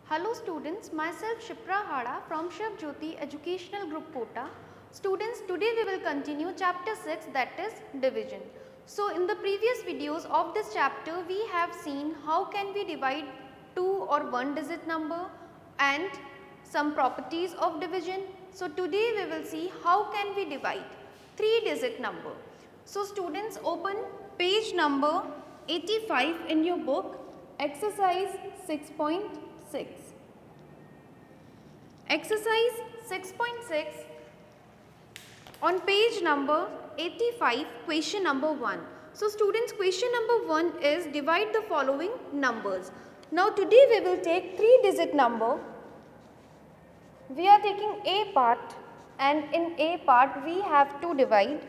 Hello students, myself Shipra Hada from Shiv Jyoti Educational Group Kota. Students, today we will continue chapter 6, that is division. So in the previous videos of this chapter we have seen how can we divide 2 or 1 digit number and some properties of division. So today we will see how can we divide 3 digit number. So students, open page number 85 in your book, exercise 6.6. Exercise 6.6 on page number 85, question number 1. So students, question number 1 is divide the following numbers. Now today we will take 3 digit number. We are taking A part, and in A part we have to divide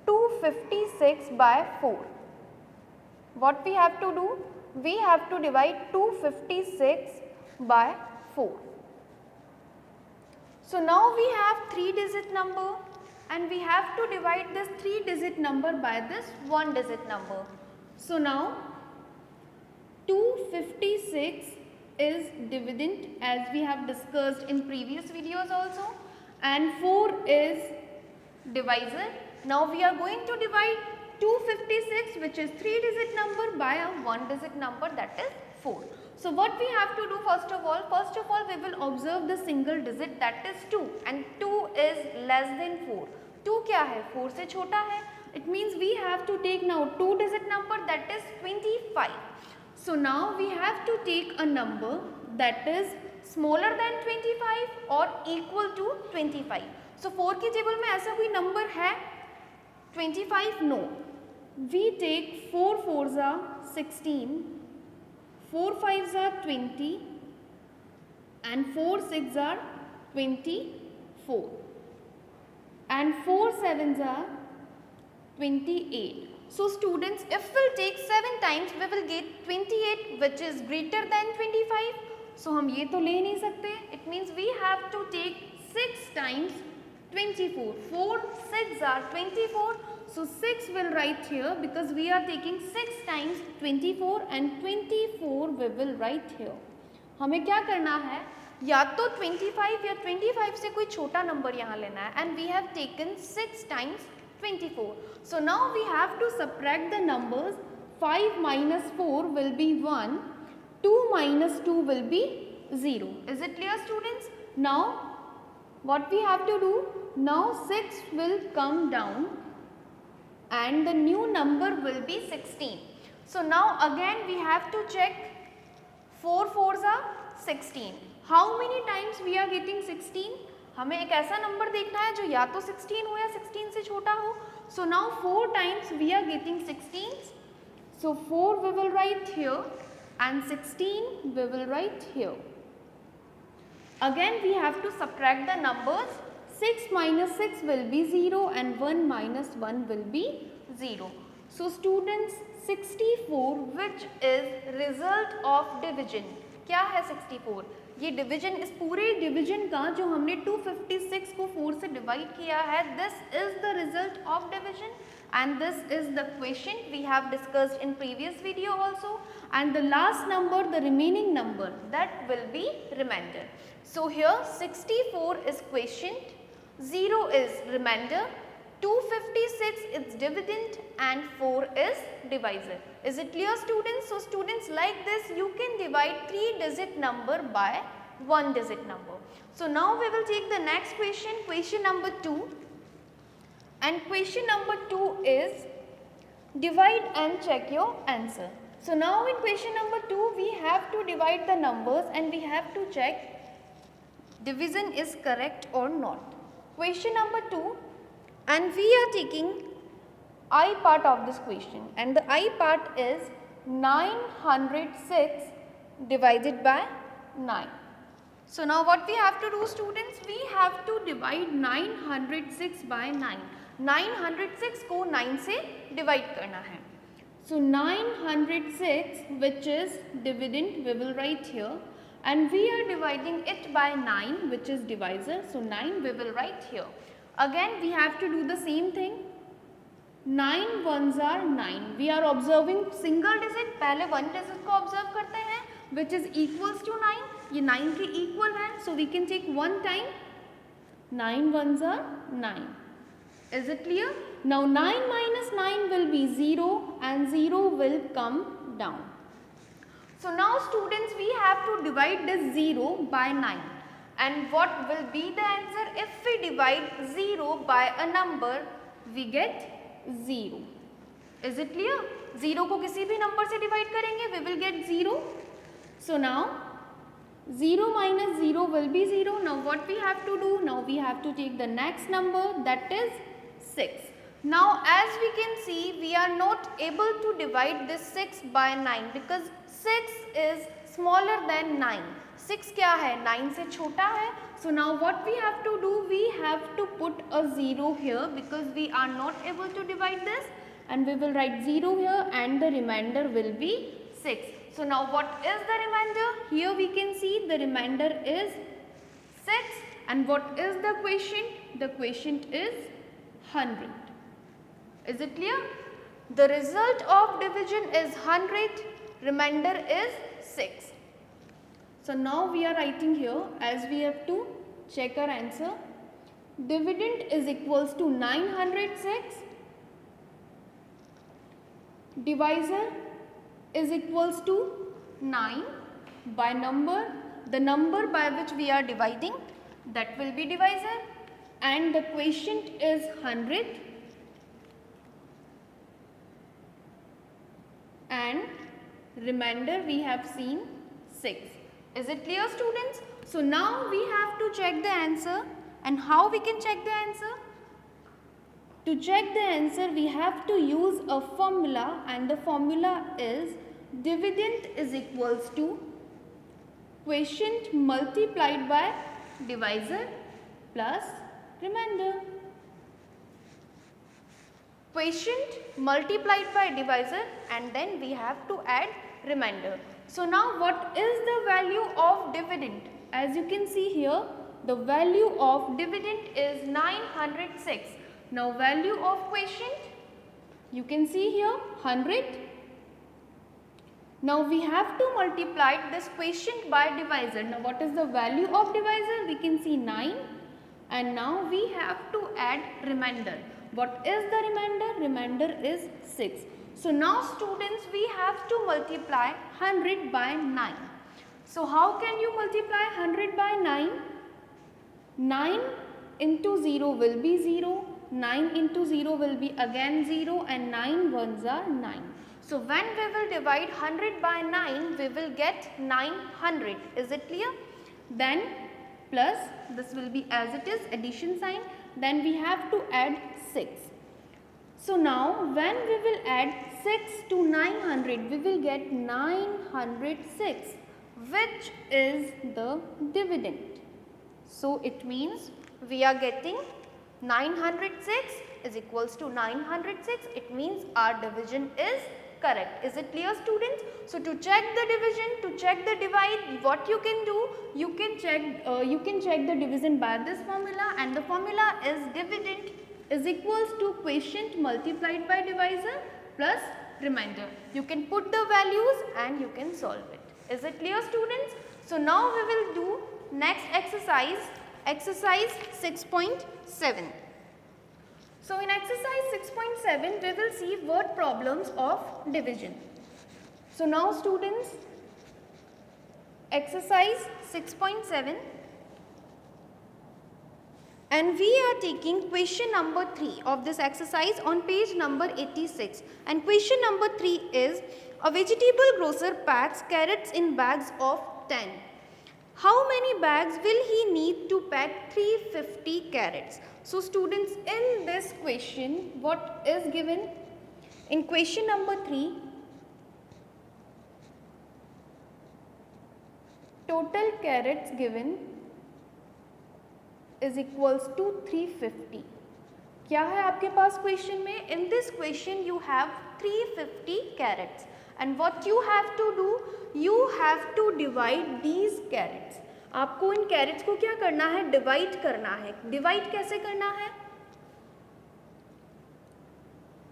256 by 4. What we have to do? We have to divide 256 by 4. So now we have 3 digit number and we have to divide this 3 digit number by this 1 digit number. So now 256 is dividend as we have discussed in previous videos also, and 4 is divisor. Now we are going to divide 256, which is 3 digit number, by a 1 digit number, that is 4. So what we have to do first of all we will observe the single digit, that is 2, and 2 is less than 4. 2 क्या है? 4 से छोटा है. It means we have to take now 2 digit number, that is 25. So now we have to take a number that is smaller than 25 or equal to 25. So 4 की table में ऐसा कोई number है 25? No. We take 4 4s are 16, 4 5s are 20 and 4 6s are 24 and 4 7s are 28. So students, if we will take 7 times we will get 28, which is greater than 25. So हम ये तो ले नहीं सकते. It means we have to take 6 times 24. 4 6 are 24. So 6 will write here because we are taking 6 times 24 and 24 we will write here. हमें क्या करना है? या तो 25 या 25 से कोई छोटा नंबर यहाँ लेना है, and we have taken 6 times 24. So now we have to subtract the numbers. 5 minus 4 will be 1, 2 minus 2 will be 0. Is it clear students? Now what we have to do? Now 6 will come down and the new number will be 16. So now again we have to check 4 4s are 16. How many times we are getting 16? हमें एक ऐसा number देखना है जो या तो 16 हो या 16 से छोटा हो. So now 4 times we are getting 16. So 4 we will write here and 16 we will write here. Again we have to subtract the numbers. 6 minus 6 will be 0 and 1 minus 1 will be 0. So students, 64 which is result of division. क्या है 64? ये division, इस पूरे division का जो हमने 256 को 4 से डिवाइड किया है, this is the result of division and this is the question we have discussed in previous video also, and the last number, the remaining number, that will be remainder. So here 64 is quotient, 0 is remainder, 256 is dividend and 4 is divisor. Is it clear students? So students, like this you can divide 3 digit number by 1 digit number. So now we will take the next question, question number 2, and question number 2 is divide and check your answer. So now in question number 2 we have to divide the numbers and we have to check division is correct or not. Question number 2, and we are taking I part of this question, and the I part is 906 divided by 9. So now what we have to do students? We have to divide 906 by 9. 906 को 9 से divide करना है. So 906 which is dividend we will write here, and we are dividing it by 9 which is divisor. So 9 we will write here. Again we have to do the same thing. 9 ones are 9. We are observing single digit. पहले 1 digit को observe करते हैं, which is equals to 9. ये 9 के equal है, so we can take 1 time. 9 ones are 9. Is it clear? Now 9 minus 9 will be 0 and 0 will come down. So now students, we have to divide this 0 by 9. And what will be the answer? If we divide 0 by a number, we get 0. Is it clear? 0 को किसी भी number से divide करेंगे, we will get 0. So now 0 minus 0 will be 0. Now what we have to do? Now we have to take the next number, that is 6. Now as we can see, we are not able to divide this 6 by 9 because 6 is smaller than 9. 6 क्या है? 9 से छोटा है. So now what we have to do? We have to put a 0 here because we are not able to divide this, and we will write 0 here and the remainder will be 6. So now what is the remainder? Here we can see the remainder is 6, and what is the quotient? The quotient is 100. Is it clear? The result of division is 100, remainder is 6. So now we are writing here, as we have to check our answer. Dividend is equals to 906. Divisor is equals to 9 by number. The number by which we are dividing, that will be divisor, and the quotient is 100. And remainder we have seen 6. Is it clear, students? So now we have to check the answer, and how we can check the answer? To check the answer, we have to use a formula, and the formula is dividend is equals to quotient multiplied by divisor plus remainder. Quotient multiplied by divisor, and then we have to add remainder. So now what is the value of dividend? As you can see here, the value of dividend is 906. Now value of quotient, you can see here 100. Now we have to multiply this quotient by divisor. Now what is the value of divisor? We can see 9, and now we have to add remainder. What is the remainder? Remainder is 6. So now students, we have to multiply 100 by 9. So how can you multiply 100 by 9? 9 into 0 will be 0, 9 into 0 will be again 0, and 9 ones are 9. So when we will divide 100 by 9, we will get 900. Is it clear? Then plus, this will be as it is, addition sign. Then we have to add 6. So now when we will add 6 to 900, we will get 906, which is the dividend. So it means we are getting 906 is equals to 906. It means our division is correct. Is it clear, students? So to check the division, to check the divide, what you can do, you can check the division by this formula, and the formula is dividend is equals to quotient multiplied by divisor plus remainder. You can put the values and you can solve it. Is it clear, students? So now we will do next exercise, exercise 6.7. So in exercise 6.7, we will see word problems of division. So now students, exercise 6.7, and we are taking question number 3 of this exercise on page number 86. And question number 3 is, a vegetable grocer packs carrots in bags of 10. How many bags will he need to pack 350 carrots? So students, in this question, what is given? In question number 3, total carrots given is equals to 350. क्या है आपके पास question में? In this question you have 350 carrots, and what you have to do, you have to divide these carrots. आपको इन crates को क्या करना है? Divide करना है. डिवाइड कैसे करना है?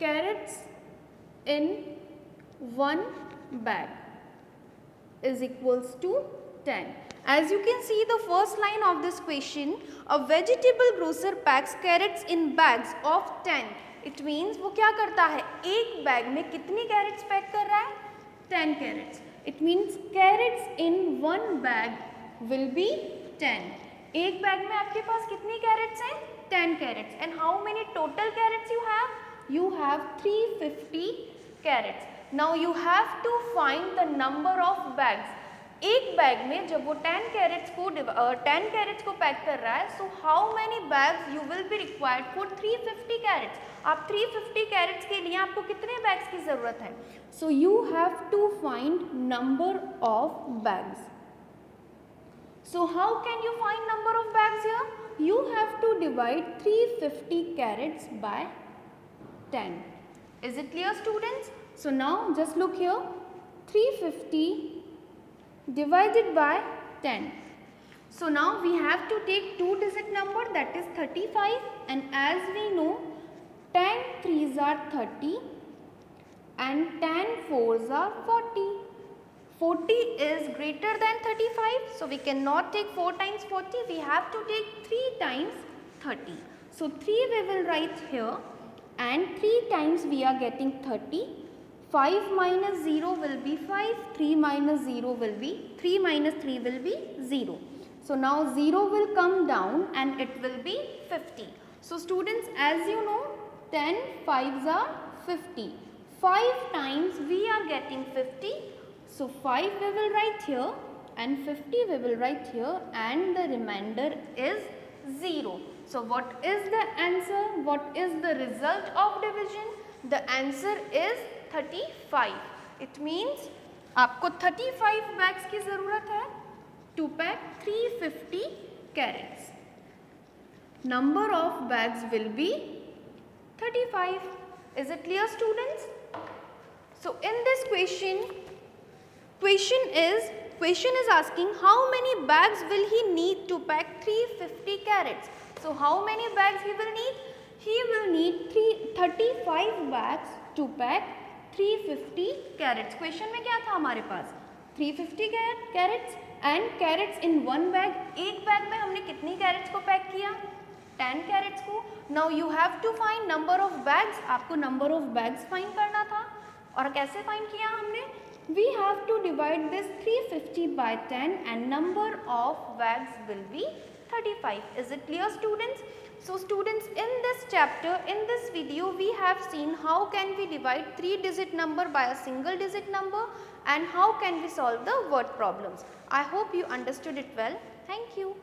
Carrots in one bag. is equals to 10. As you can see the first line of this question, a vegetable grocer packs carrots in bags of 10. It means वो क्या करता है, एक बैग में कितनी कैरेट्स पैक कर रहा है, 10 carrots. It means carrots in one bag will be 10. एक बैग में आपके पास कितनी कैरेट्स हैं, 10 carrots. And how many total carrots you have? You have 350 carrots. Now you have to find the number of bags. एक bag में जब वो 10 crates को पैक कर रहा है, so how many bags you will be required for 350 carrots. आप 350 crates के लिए आपको कितने बैग्स की ज़रूरत है? So you have to find number of bags. So how can you find number of bags here? You have to divide 350 carrots by 10. Is it clear, students? So now just look here, 350 divided by 10. So now we have to take 2-digit number, that is 35, and as we know 10 3s are 30 and 10 4s are 40. 40 is greater than 35, so we cannot take 4 times 40, we have to take 3 times 30. So 3 we will write here, and 3 times we are getting 30. 5 minus 0 will be 5, 3 minus 0 will be, 3 minus 3 will be 0. So now 0 will come down and it will be 50. So students, as you know, 10 5s are 50. 5 times we are getting 50. So 5 we will write here and 50 we will write here, and the remainder is 0. So what is the answer? What is the result of division? The answer is 35. It means आपको 35 bags की ज़रूरत है to pack 350 carrots. Number of bags will be 35. Is it clear, students? So in this question is asking how many bags will he need to pack 350 carrots. So how many bags he will need? He will need 35 bags to pack 350 carrots. Question में क्या था हमारे पास? 350 carrots and carrots in one bag. एक bag में हमने कितनी carrots को pack किया? 10 carrots को. Now you have to find number of bags. आपको number of bags find करना था. और कैसे find किया हमने? We have to divide this 350 by 10 and number of bags will be 35. Is it clear, students? So students, in this chapter, in this video, we have seen how can we divide 3-digit number by a single digit number and how can we solve the word problems. I hope you understood it well. Thank you.